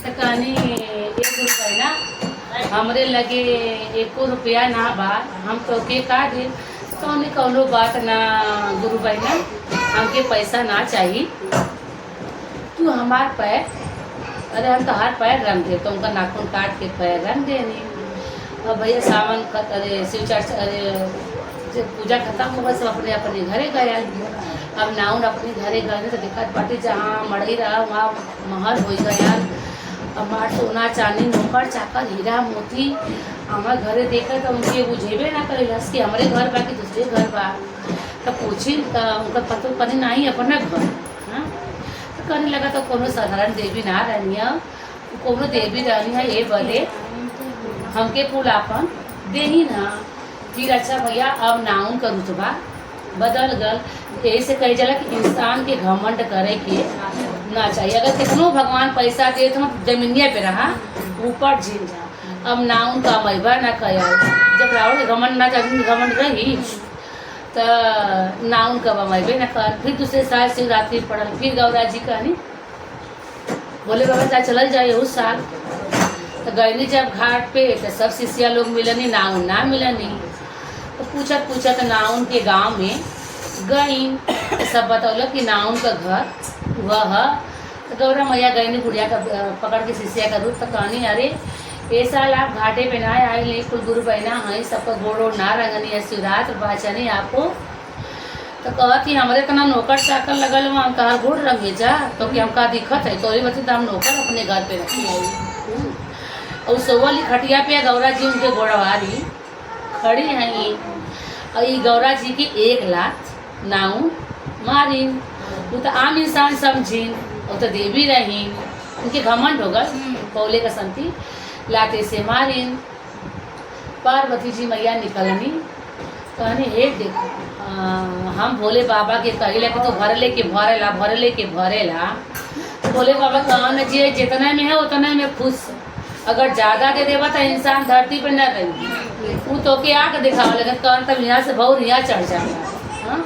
तो कहनी 1 रुपया ना हमरे लगे 1 रुपया ना बा, हम तो के का दे। तो कौनो बात ना गुरु भाई ना, हमके पैसा ना चाहिए, तू हमार पैर, अरे हम तो हर पैर रंग दे, तो उनका नाखून काट के पैर रंग देनी। अब भैया सावन अरे शिव चर्चा, अरे जब पूजा खत्म हो गई सब अपने अपने घरे गया। अब नाउन अपने घरे गए तो दिक्कत बाटी, जहाँ मढ़ी रहा वहाँ महल हो गया। अब हमार सोना चांदी नौकर चाकर हीरा मोती हमारे घरे देखा तो उनके बुझेबे ना करे कि हमारे घर बा कि दूसरे घर बा। तो पूछी उनका पतो कहीं नहीं अपना घर। हाँ तो कहने लगा तो कोनो साधारण देवी ना रहनी है, कोनो देवी रहनी है, ये बदे हमके कुल आपन दे ही ना। फिर अच्छा भैया अब नाउन का रुतबा बदल गल। ऐसे कही जाला कि इंसान के घमंड करे के ना चाहिए। अगर कितनों भगवान पैसा दे तो जमीनिया पे रहा ऊपर झील जा। अब नाउन का मैबा ना कया, जब रावण घमंड ना घमंड रही तो नाउन का मैबे ना कर। फिर दूसरे साल शिवरात्रि पड़ल, फिर गौरा जी कहनी बोले बाबा ता चलल जाए उस साल। तो गईनी जब घाट पे तो सब शिष्या लोग मिलनी, नाउन ना मिलनी। तो पूछत पूछत नाउन के गांव में गई तो सब बतौल कि नाउन का घर वह। तो गौरा मैया गईनी बुढ़िया का पकड़ के शिष्या का रूप। तो कहनी अरे ये साल आप घाटे पे ना आए ले, कुल गुरु बहना है, सबका गोड़ ना रंगनी है, शिवरात्र बाचनी आपको। तो कहती हमारे तना नौकर चाकर लगल वहाँ, हम कहा गोड़ रंगे जा तो कि हमका दिक्कत है, तो बती तो हम नौकर अपने घर पे रखी आई। और सोवली खटिया पे गौरा जी उनके गोड़वारी खड़ी हैं। और ये गौरा जी की 1 लात नाउन मारी। वो तो आम इंसान समझीन, वो तो देवी रही, उनके घमंड हो गए पौले का संती लाते से मारिन। पार्वती जी मैया निकलनी, कहनी हे देखो हम भोले बाबा के कहिला कि तो भर लेके भरेला, भर लेके भरेला। भोले बाबा कहन जी जितना में है उतना में खुश, अगर ज़्यादा दे देवा तो इंसान धरती पर न रही। वो तो के आके दिखावा लगे, कहन तब यहाँ से बहुत यहाँ चढ़ जाएगा। हाँ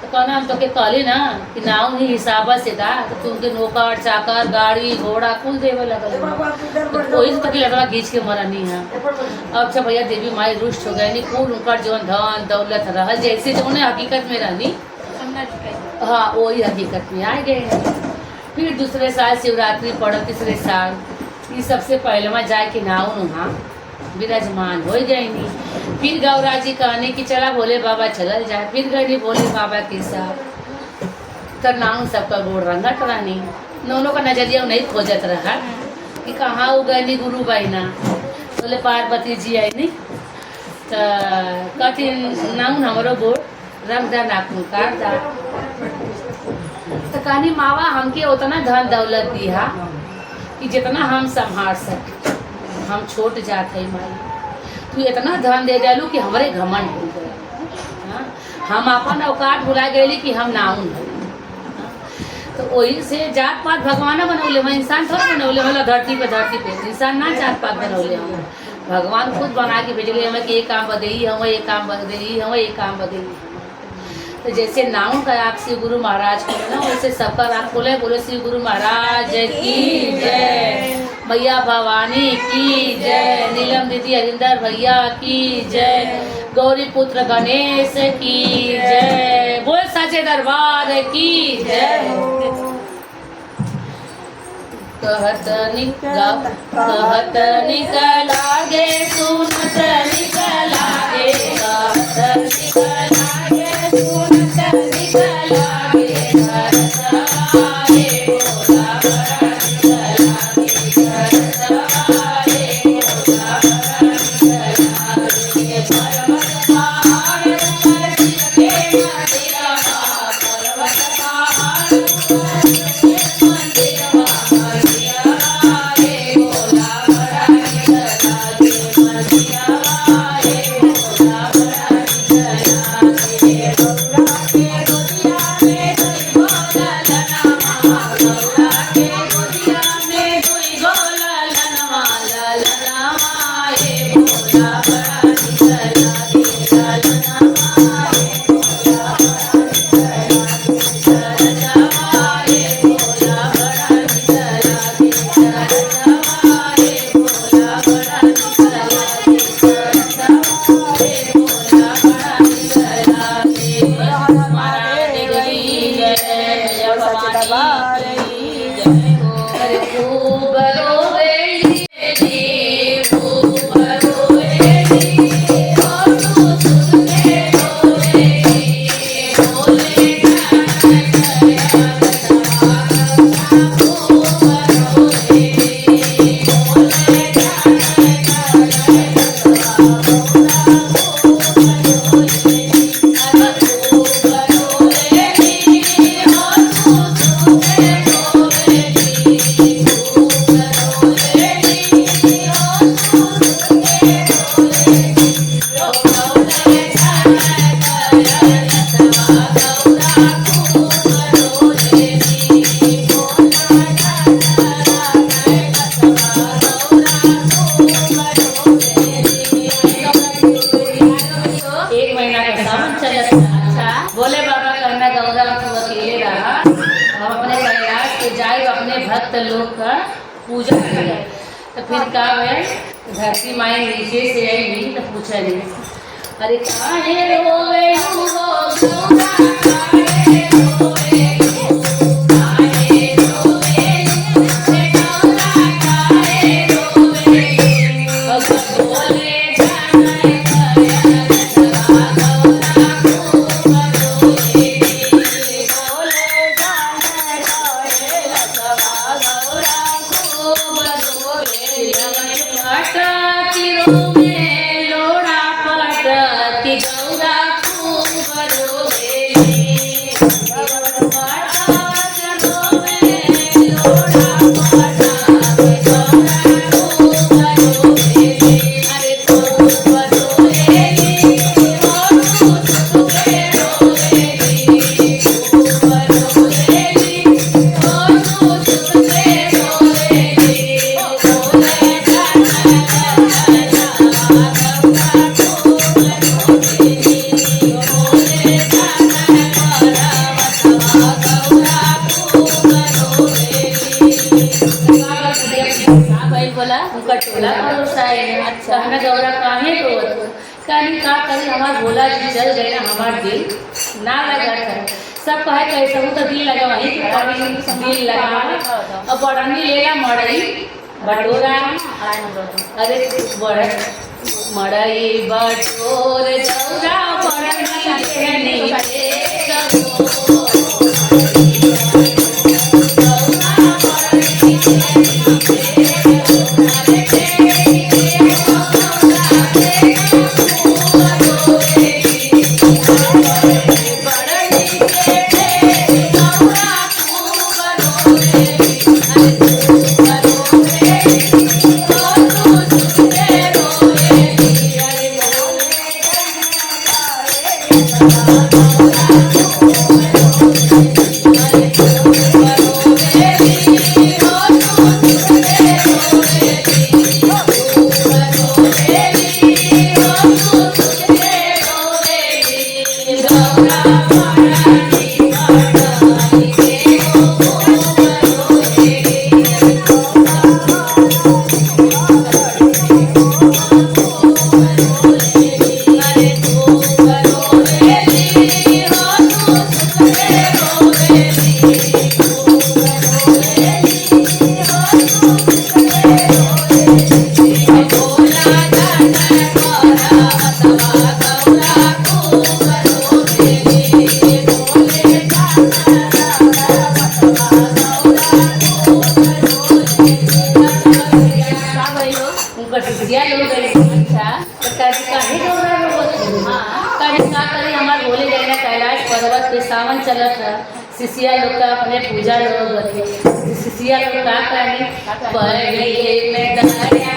तो कहना हम तो के कहली ना कि नाव ही हिसाब से था, तो तुमके नौकर चाकर गाड़ी घोड़ा कुल देवे लगल। तो कोई तो लगला घींच के मरनी है। अब अच्छा भैया देवी माई रुष्ट हो गई, नहीं कुल उनका जो धन दौलत रहा जैसे जो उन्हें हकीकत में रहनी, हाँ वही हकीकत में आ गए। फिर दूसरे साल शिवरात्रि पड़ल, तीसरे साल ये सबसे पहले में जाए कि नाउन वहाँ विराजमान हो गई। फिर गौरा जी कहने कि चला भोले बाबा चलल जाए। फिर गई भोले बाबा के साथ, तो नाउन सबका गोड़ रंगत रहनी। दोनों का नजरिया नहीं खोजत रहा कि कहाँ हो गई गुरु बहना। बोले पार्वती जी आई नहीं तो कहती नाउन हमारो गोड़ रंग दा नाखून काट दा। तो कहनी मावा हमके उतना धन दौलत दिया कि जितना हम संभाल सके, हम छोट जात है माई, तू इतना धन दे डालू कि हमारे घमंड हो गए। हाँ हम अपन औकात भुला गए कि हम नाउन है। तो वही से जात पात भगवान बनौले, हम इंसान थोड़ा बनौले, मतलब धरती पे इंसान ना जात पात बनौले, हम भगवान खुद बना के भेजले हमें कि ये काम बदई, हम ये काम बदई, हम ये काम बदई। तो जैसे नाउन का आँख शिव गुरु महाराज खोले ना, वैसे सबका आँख खोले, बोले शिव गुरु महाराज की जय, मैया भवानी की जय, नीलम दीदी हरिंदर भैया की जय, गौरी पुत्र गणेश की जय, बोल सचे दरबार की जय। कहत निकला गे सुनत निकला गे, कहत निकला गे सुनत निकला गे, घर सवारे भोला बड़ा निकला गे, घर सवारे भोला बड़ा निकला गे। पर्वत पहाड़ ऊपर के मंदिरवा, पर्वत पहाड़ ऊपर के मंदिरवा, Thank you. जय भवानी की जय हो। अरे खूब रोवेली खूब रोवेली और तू सुन के रोवेली बोले एक महीना का सावन चलत था। बोले बाबा कहना गौरा तू अकेले रहा, हम अपने कैलाश के जाए अपने भक्त लोग का पूजा करें। तो फिर का है धरती माई नीचे से आई तो पूछा नहीं, अरे काहे रोवे हो गौरा काहे रोवे हो, काहे रोवे हे गौरा काहे रोवे हो। बोले लोड़ा पटती गौरा खूब रोवेली बोला उनका टोला अच्छा हमें गौरा काहे रोवत कहीं का कहीं हमार भोला जी चल गए ना, हमार दिल ना लगा था। सब कहे कैसे हूँ तो दिल लगा वही दिल लगा और बड़नी लेला मड़ई बटोरा अरे बड़ मड़ई बटोर गौरा बड़नी सावन चलत है शिष्या लोग का अपने पूजा लोग शिष्या लोग का करें पहले में दरिया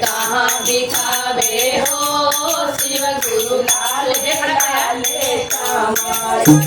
कहाँ दिखावे हो शिव गुरु लाल लाल कमर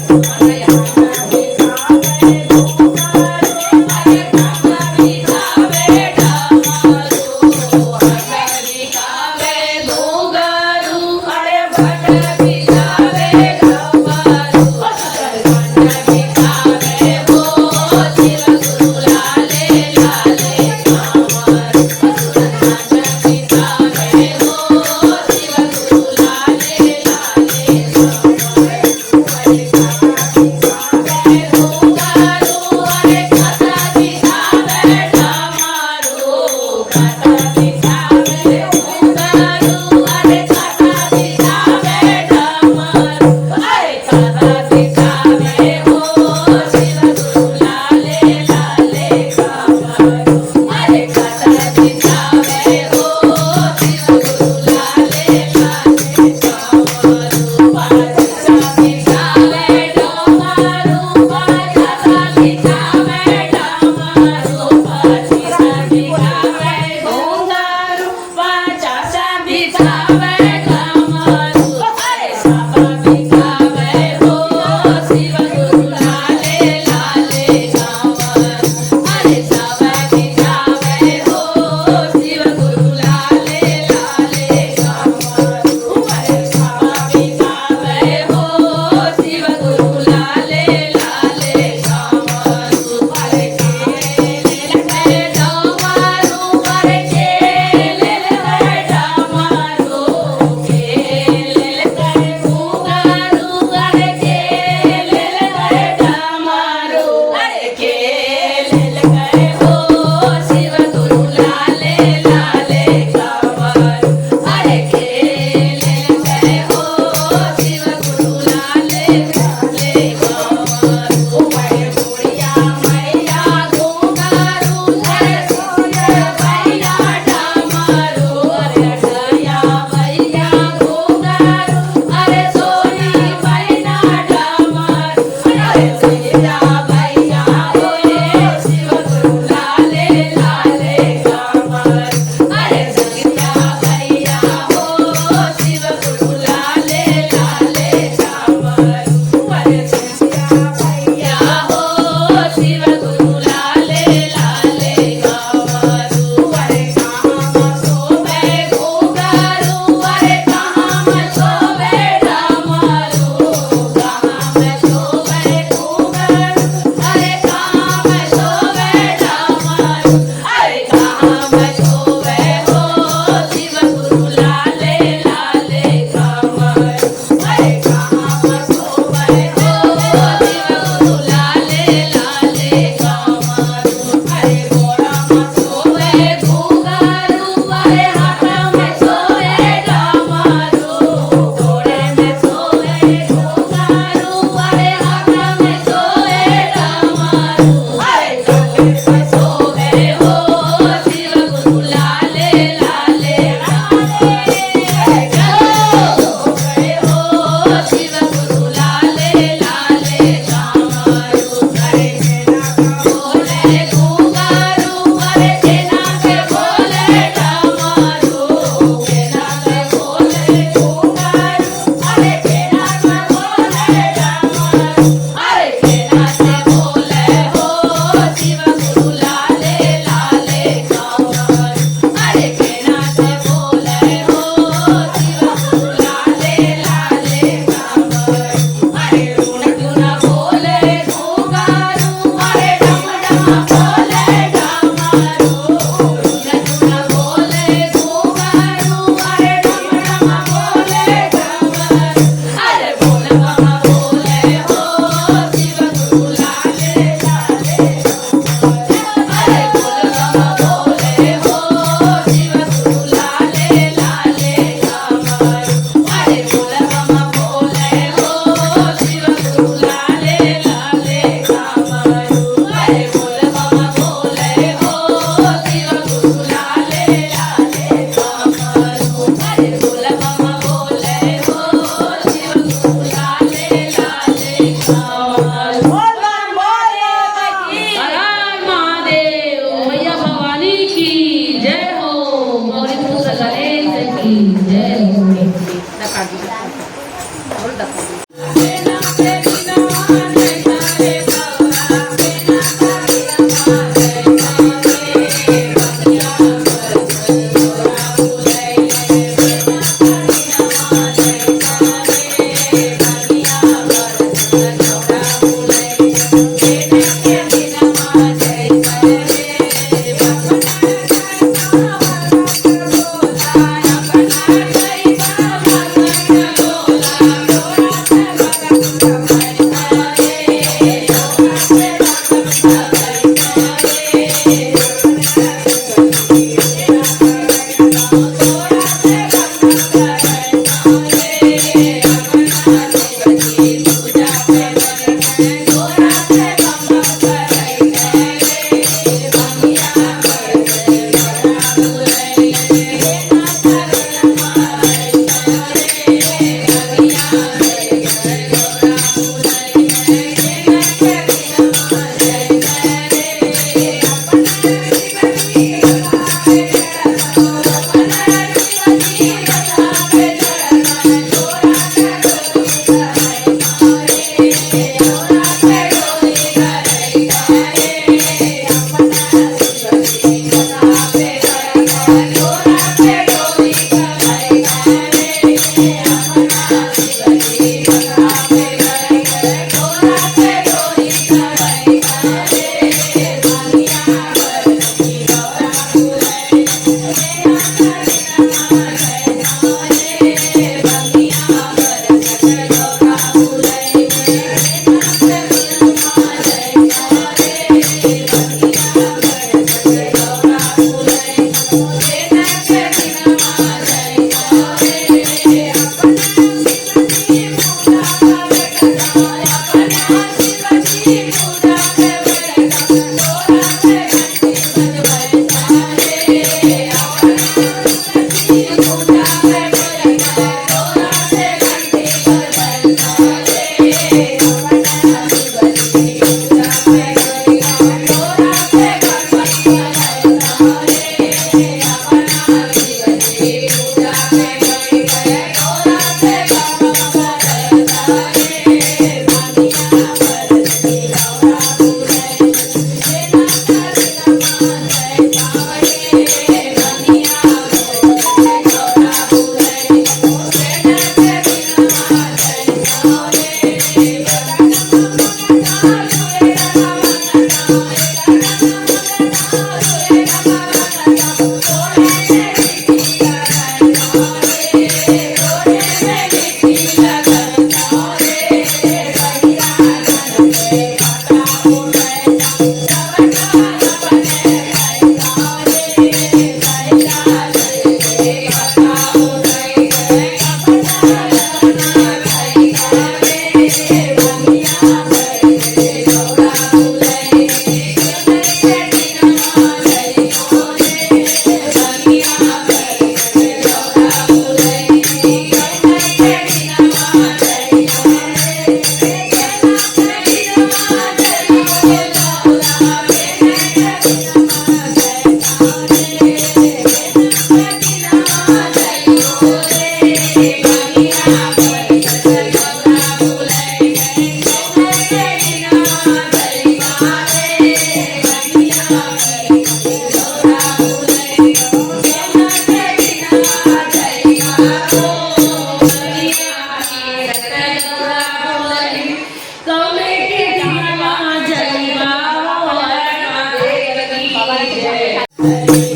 Thank you.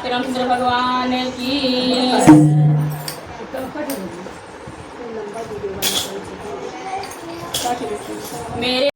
पे रामचंद्र भगवान की। मेरे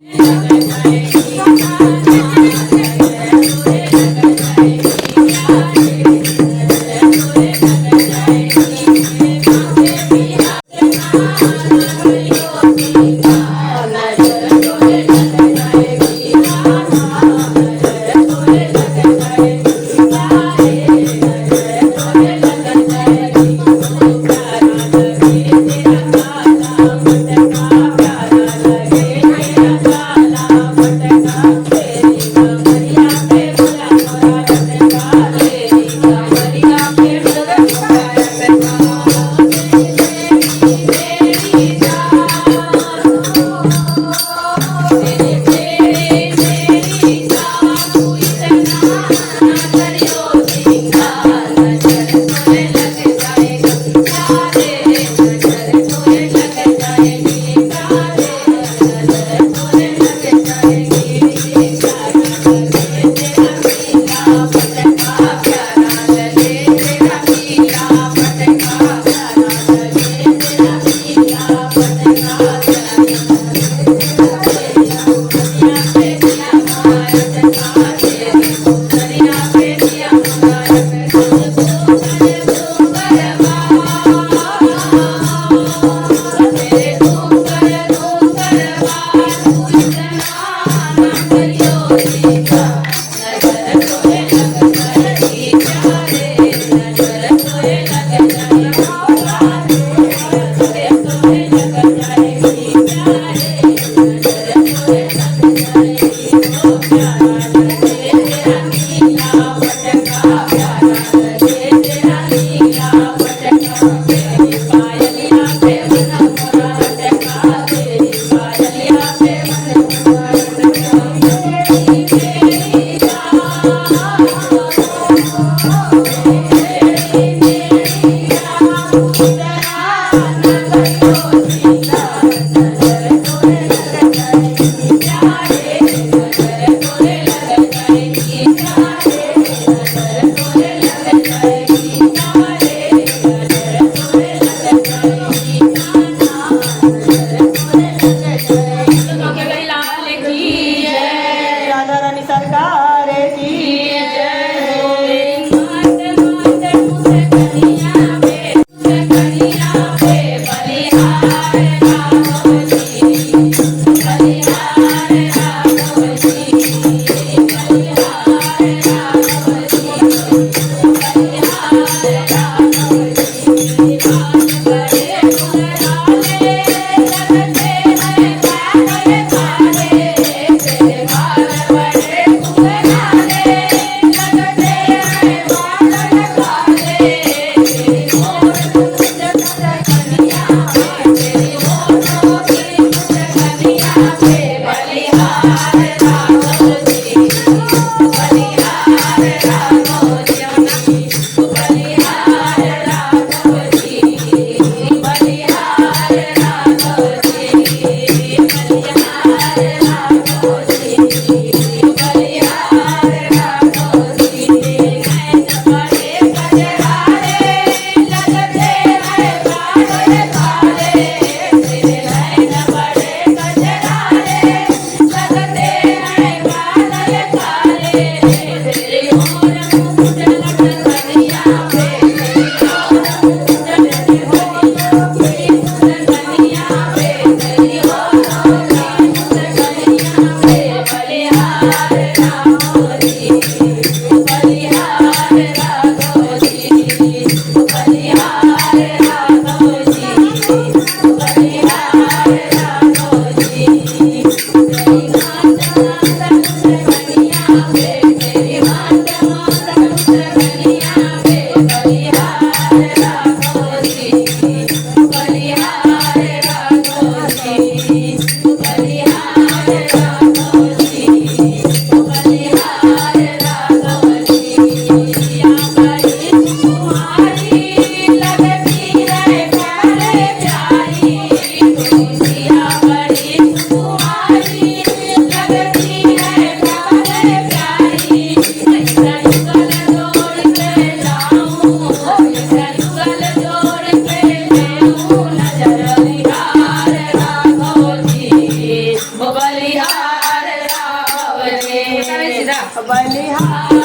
वो बलिहार आवरे बलिहार